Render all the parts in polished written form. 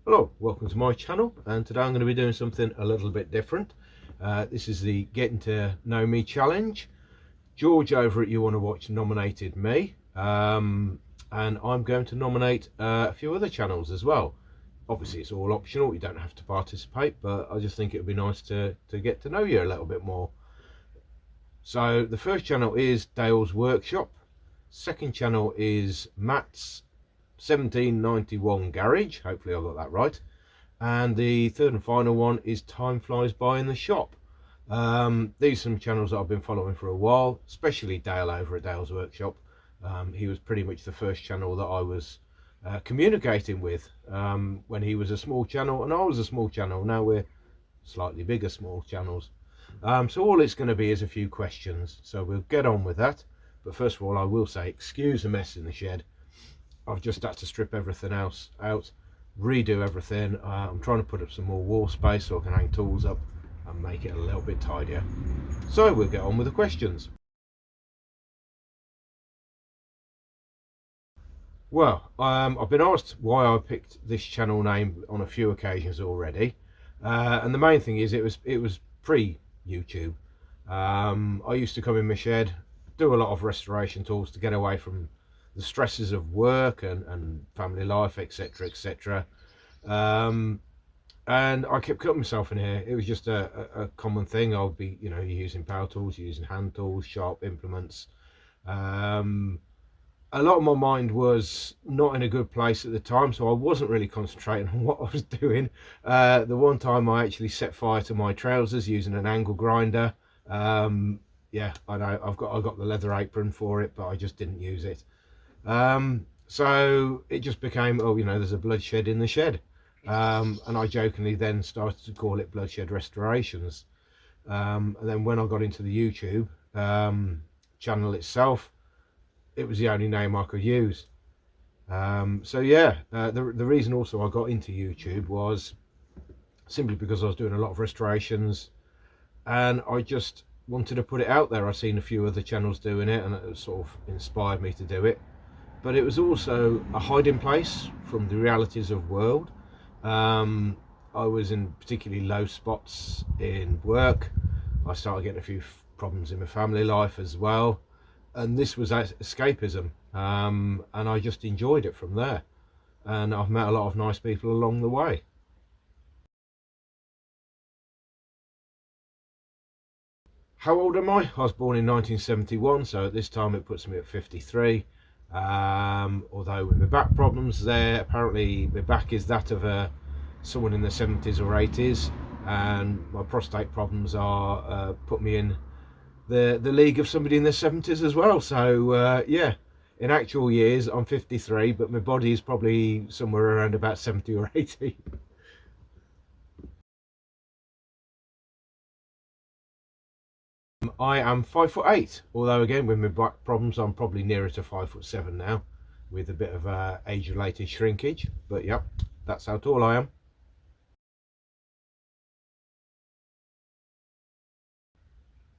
Hello, welcome to my channel, and today I'm going to be doing something a little bit different. This is the Getting to Know Me challenge. George over at Uwannawatch nominated me, and I'm going to nominate a few other channels as well. Obviously it's all optional, you don't have to participate, but I just think it would be nice to get to know you a little bit more. So the first channel is Dale's Workshop, second channel is Matt's 1791 Garage, hopefully I got that right, and the third and final one is Time Flies By in the Shop. These are some channels that I've been following for a while, especially Dale over at Dale's Workshop. He was pretty much the first channel that I was communicating with when he was a small channel and I was a small channel. Now we're slightly bigger small channels. So all it's going to be is a few questions, so we'll get on with that. But first of all, I will say excuse the mess in the shed. I've just had to strip everything else out, redo everything. I'm trying to put up some more wall space so I can hang tools up and make it a little bit tidier. So we'll get on with the questions. Well, I've been asked why I picked this channel name on a few occasions already, and the main thing is it was pre-YouTube. I used to come in my shed, do a lot of restoration tools to get away from the stresses of work and family life, etc, etc, and I kept cutting myself in here. It was just a common thing. I'll be, using power tools, using hand tools, sharp implements. A lot of my mind was not in a good place at the time, so I wasn't really concentrating on what I was doing. The one time I actually set fire to my trousers using an angle grinder. Yeah, I know I got the leather apron for it, but I just didn't use it. So it just became, oh, there's a bloodshed in the shed, and I jokingly then started to call it Bloodshed Restorations. And then when I got into the YouTube channel itself, it was the only name I could use. So yeah, the reason also I got into YouTube was simply because I was doing a lot of restorations and I just wanted to put it out there. I've seen a few other channels doing it and it sort of inspired me to do it, but it was also a hiding place from the realities of world. I was in particularly low spots in work. I started getting a few problems in my family life as well, and this was escapism, and I just enjoyed it from there, and I've met a lot of nice people along the way. How old am I? I was born in 1971, so at this time it puts me at 53. Although with my back problems there, apparently my back is that of someone in the 70s or 80s, and my prostate problems are put me in the league of somebody in their 70s as well. So yeah, in actual years I'm 53, but my body is probably somewhere around about 70 or 80. I am 5'8", although again with my back problems I'm probably nearer to 5'7" now, with a bit of age-related shrinkage. But yep, that's how tall I am.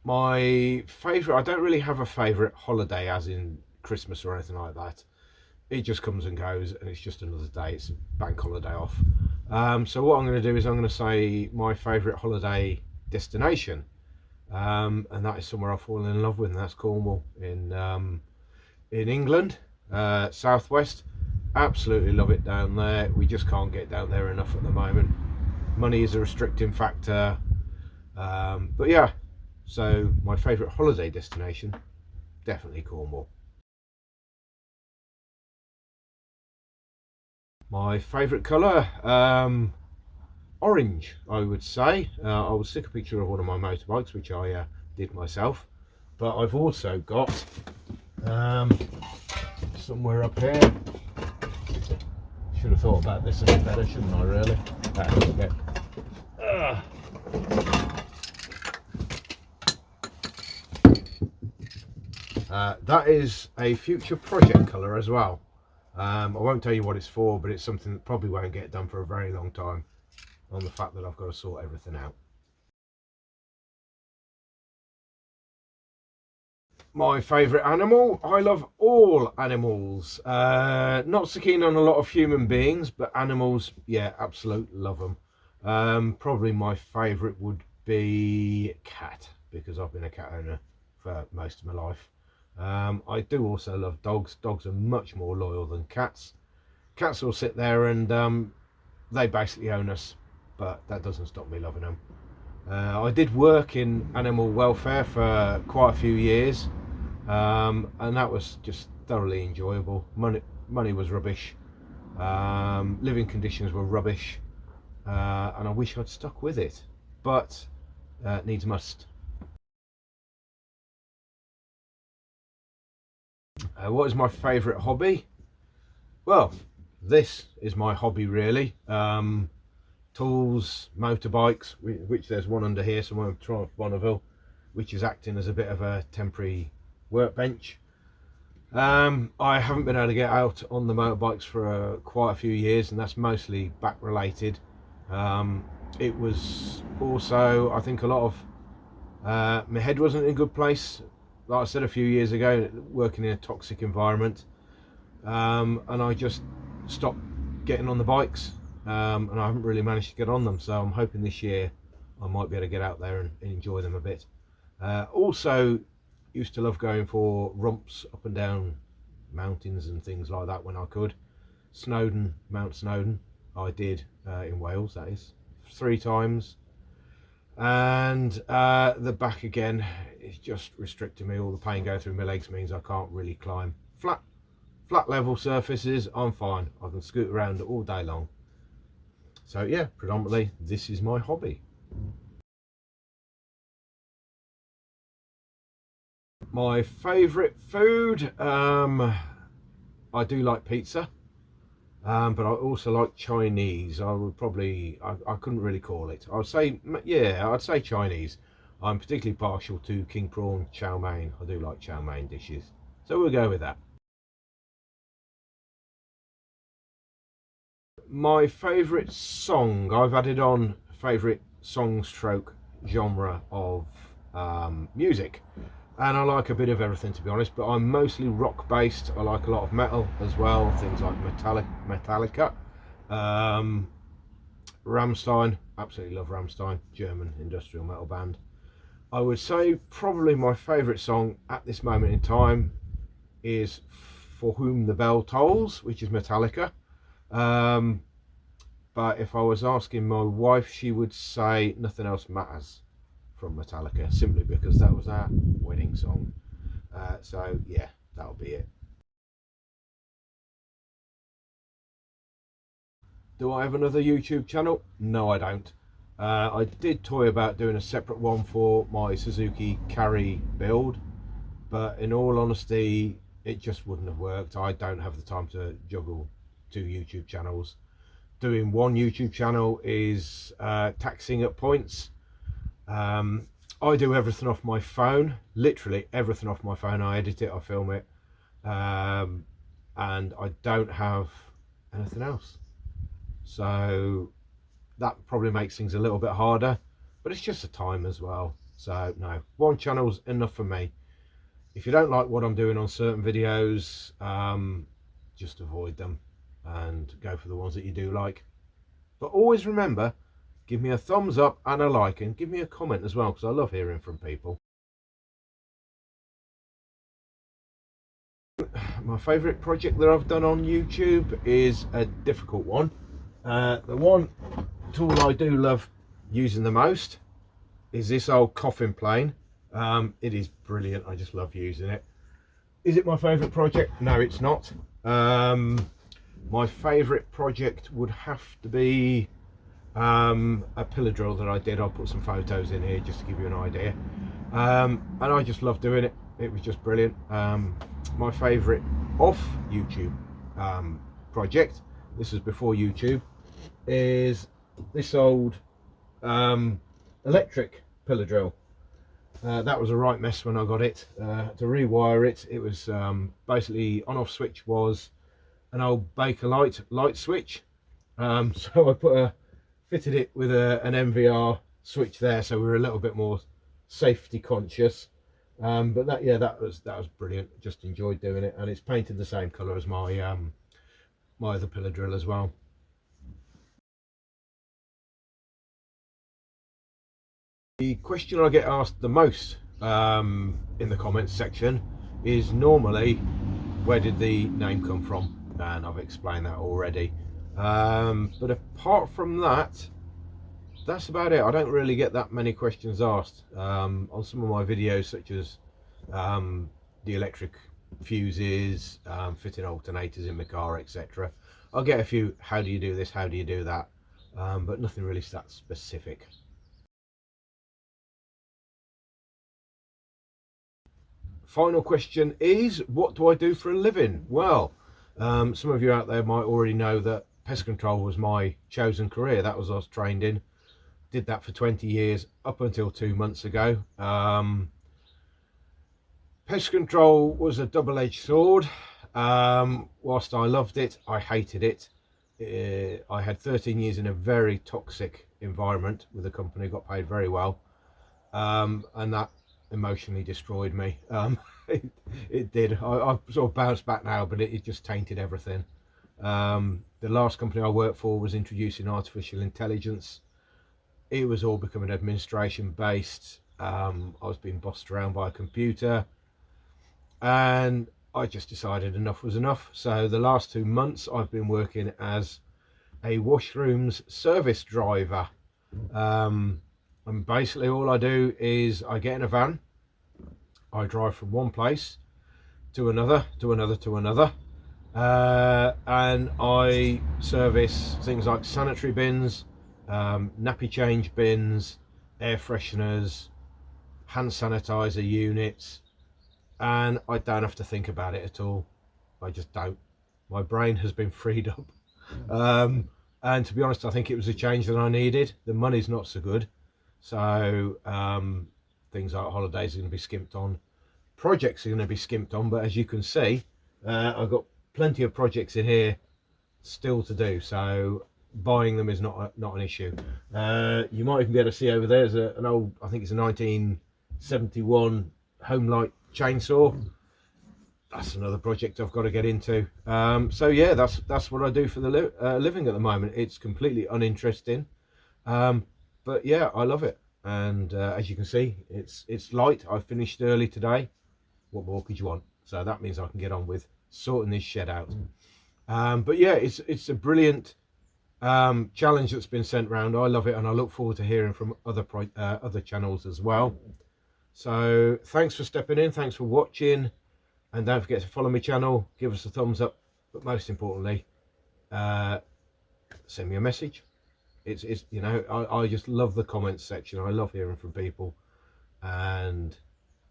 My favourite, I don't really have a favourite holiday as in Christmas or anything like that. It just comes and goes and it's just another day. It's a bank holiday off. So what I'm going to do is I'm going to say my favourite holiday destination, and that is somewhere I've fallen in love with, and that's Cornwall in England, southwest. Absolutely love it down there. We just can't get down there enough at the moment. Money is a restricting factor, but yeah, so my favourite holiday destination, definitely Cornwall. My favourite colour, orange, I would say. I will stick a picture of one of my motorbikes, which I did myself, but I've also got somewhere up here, should have thought about this a bit better, shouldn't I, really? That is a future project colour as well. I won't tell you what it's for, but it's something that probably won't get done for a very long time, on the fact that I've got to sort everything out. My favourite animal? I love all animals. Not so keen on a lot of human beings, but animals, yeah, absolutely love them. Probably my favourite would be cat, because I've been a cat owner for most of my life. I do also love dogs. Dogs are much more loyal than cats. Cats will sit there and they basically own us, but that doesn't stop me loving them. I did work in animal welfare for quite a few years, and that was just thoroughly enjoyable. Money was rubbish, living conditions were rubbish, and I wish I'd stuck with it, but needs must. What is my favourite hobby? Well, this is my hobby really. Tools, motorbikes, which there's one under here somewhere in Triumph Bonneville, which is acting as a bit of a temporary workbench. I haven't been able to get out on the motorbikes for quite a few years, and that's mostly back related. It was also, I think, a lot of my head wasn't in a good place, like I said a few years ago, working in a toxic environment, and I just stopped getting on the bikes, and I haven't really managed to get on them, so I'm hoping this year I might be able to get out there and enjoy them a bit. Also used to love going for romps up and down mountains and things like that when I could. Mount Snowdon I did, in Wales, that is, 3 times, and the back again is just restricting me. All the pain going through my legs means I can't really climb flat level surfaces. I'm fine, I can scoot around all day long. So yeah, predominantly this is my hobby. My favourite food, I do like pizza, but I also like Chinese. I couldn't really call it. I'd say, yeah, I'd say Chinese. I'm particularly partial to king prawn chow mein. I do like chow mein dishes, so we'll go with that. My favourite song, I've added on favourite song stroke genre of music, and I like a bit of everything, to be honest, but I'm mostly rock based. I like a lot of metal as well, things like Metallica, Rammstein. Absolutely love Rammstein, German industrial metal band. I would say probably my favourite song at this moment in time is For Whom the Bell Tolls, which is Metallica. But if I was asking my wife, she would say Nothing Else Matters from Metallica, simply because that was our wedding song. So yeah, that'll be it. Do I have another YouTube channel? No, I don't. I did toy about doing a separate one for my Suzuki Carry build, but in all honesty, it just wouldn't have worked. I don't have the time to juggle 2 YouTube channels. Doing 1 YouTube channel is taxing at points. I do everything off my phone, literally everything off my phone. I edit it, I film it, and I don't have anything else. So that probably makes things a little bit harder, but it's just the time as well. So no, 1 channel's enough for me. If you don't like what I'm doing on certain videos, just avoid them and go for the ones that you do like. But always remember, give me a thumbs up and a like, and give me a comment as well, because I love hearing from people. My favourite project that I've done on YouTube is a difficult one. The one tool I do love using the most is this old coffin plane. It is brilliant, I just love using it. Is it my favourite project? No, it's not. My favourite project would have to be a pillar drill that I did. I'll put some photos in here just to give you an idea, and I just love doing it. It was just brilliant. My favourite off YouTube project, this was before YouTube, is this old electric pillar drill. That was a right mess when I got it. To rewire it, it was basically on-off switch was an old Baker light switch. So I fitted it with an MVR switch there, so we were a little bit more safety conscious. But that was brilliant. Just enjoyed doing it, and it's painted the same colour as my other pillar drill as well. The question I get asked the most in the comments section is normally, where did the name come from? And I've explained that already. But apart from that, that's about it. I don't really get that many questions asked on some of my videos, such as the electric fuses, fitting alternators in my car, etc. I'll get a few, how do you do this, how do you do that, but nothing really that specific. Final question is, what do I do for a living? Well, some of you out there might already know that pest control was my chosen career. That was what I was trained in. Did that for 20 years up until 2 months ago. Pest control was a double-edged sword. Whilst I loved it, I hated it. I had 13 years in a very toxic environment with a company, got paid very well, and that emotionally destroyed me. It did. I've sort of bounced back now, but it just tainted everything. The last company I worked for was introducing artificial intelligence. It was all becoming administration based. I was being bossed around by a computer, and I just decided enough was enough. So the last 2 months I've been working as a washrooms service driver. And basically all I do is I get in a van, I drive from one place to another, and I service things like sanitary bins, nappy change bins, air fresheners, hand sanitizer units, and I don't have to think about it at all. I just don't. My brain has been freed up. And to be honest, I think it was a change that I needed. The money's not so good, so things like holidays are going to be skimped on, projects are going to be skimped on, but as you can see, I've got plenty of projects in here still to do, so buying them is not an issue. You might even be able to see over there, there's an old, I think it's a 1971 home light chainsaw. That's another project I've got to get into. So yeah, that's what I do for the living at the moment. It's completely uninteresting, but yeah, I love it. And as you can see, it's light. I finished early today. What more could you want? So that means I can get on with sorting this shed out. But yeah, it's a brilliant challenge that's been sent round. I love it, and I look forward to hearing from other channels as well. So thanks for stepping in, thanks for watching, and don't forget to follow my channel, give us a thumbs up, but most importantly, send me a message. It's you know, I just love the comments section. I love hearing from people, and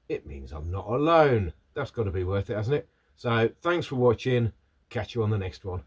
it means I'm not alone. That's got to be worth it, hasn't it? So thanks for watching. Catch you on the next one.